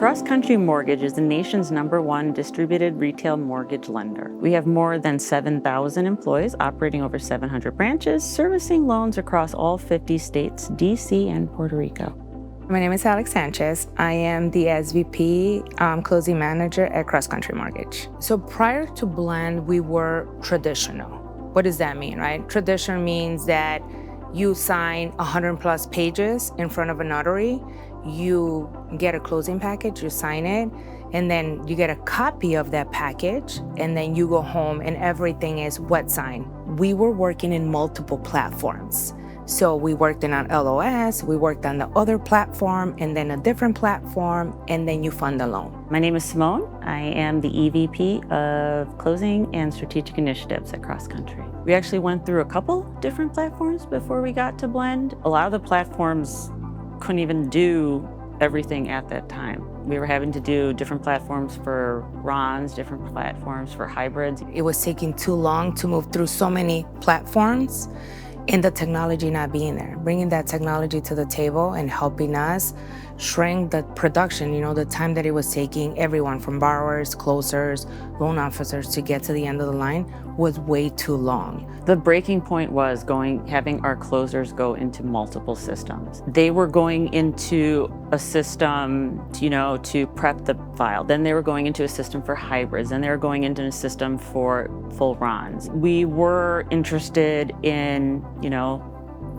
CrossCountry Mortgage is the nation's #1 distributed retail mortgage lender. We have more than 7,000 employees operating over 700 branches, servicing loans across all 50 states, DC, and Puerto Rico. My name is Alex Sanchez. I am the SVP closing manager at CrossCountry Mortgage. So prior to Blend, we were traditional. What does that mean, right? Traditional means that you sign 100 plus pages in front of a notary, you get a closing package, you sign it, and then you get a copy of that package, and then you go home and everything is wet signed. We were working in multiple platforms. So we worked in on LOS, we worked on the other platform, and then a different platform, and then you fund the loan. My name is Simone. I am the EVP of Closing and Strategic Initiatives at CrossCountry. We actually went through a couple different platforms before we got to Blend. A lot of the platforms couldn't even do everything at that time. We were having to do different platforms for RONs, different platforms for hybrids. It was taking too long to move through so many platforms, and the technology not being there. Bringing that technology to the table and helping us shrink the production, the time that it was taking everyone from borrowers, closers, loan officers to get to the end of the line was way too long. The breaking point was having our closers go into multiple systems. They were going into a system, to prep the file. Then they were going into a system for hybrids. Then they were going into a system for full RONs. We were interested in,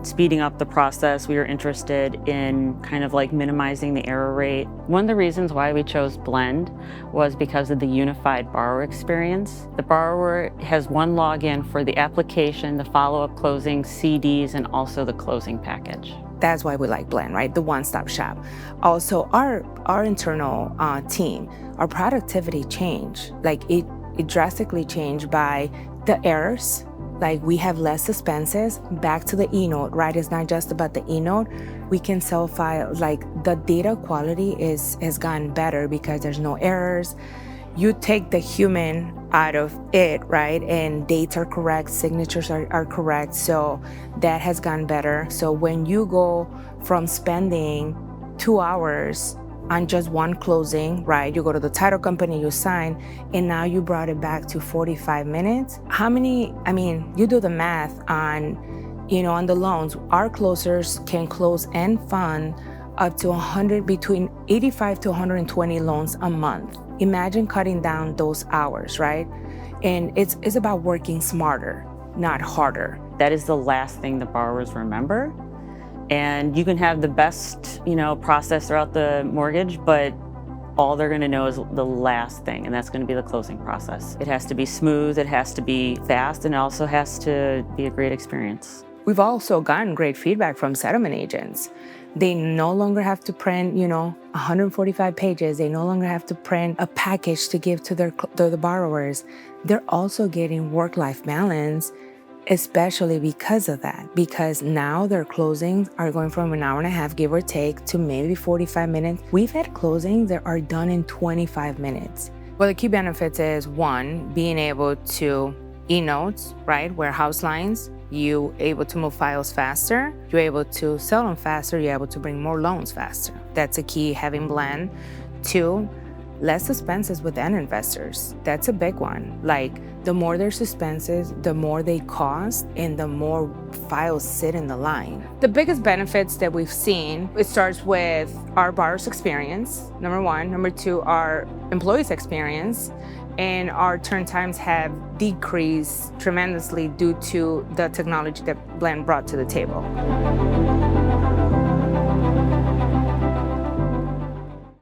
speeding up the process. We were interested in kind of like minimizing the error rate. One of the reasons why we chose Blend was because of the unified borrower experience. The borrower has one login for the application, the follow-up closing, CDs, and also the closing package. That's why we like Blend, right? The one-stop shop. Also, our internal team, our productivity changed. It drastically changed by the errors. We have less suspenses. Back to the eNote, right? It's not just about the eNote. We can self-file. The data quality has gotten better because there's no errors. You take the human out of it, right? And dates are correct, signatures are correct. So that has gotten better. So when you go from spending 2 hours on just one closing, right? You go to the title company, you sign, and now you brought it back to 45 minutes. You do the math on the loans. Our closers can close and fund up to between 85 to 120 loans a month. Imagine cutting down those hours, right? And it's about working smarter, not harder. That is the last thing the borrowers remember. And you can have the best, process throughout the mortgage, but all they're going to know is the last thing, and that's going to be the closing process. It has to be smooth, it has to be fast, and it also has to be a great experience. We've also gotten great feedback from settlement agents. They no longer have to print, 145 pages. They no longer have to print a package to give to the borrowers. They're also getting work-life balance, especially because of that, because now their closings are going from an hour and a half, give or take, to maybe 45 minutes. We've had closings that are done in 25 minutes. Well, the key benefits is, one, being able to eNotes, right, warehouse lines. You're able to move files faster. You're able to sell them faster. You're able to bring more loans faster. That's a key, having Blend. Two, less suspenses with end investors. That's a big one. The more their suspenses, the more they cost, and the more files sit in the line. The biggest benefits that we've seen, it starts with our borrower's experience, number one. Number two, our employees' experience. And our turn times have decreased tremendously due to the technology that Blend brought to the table.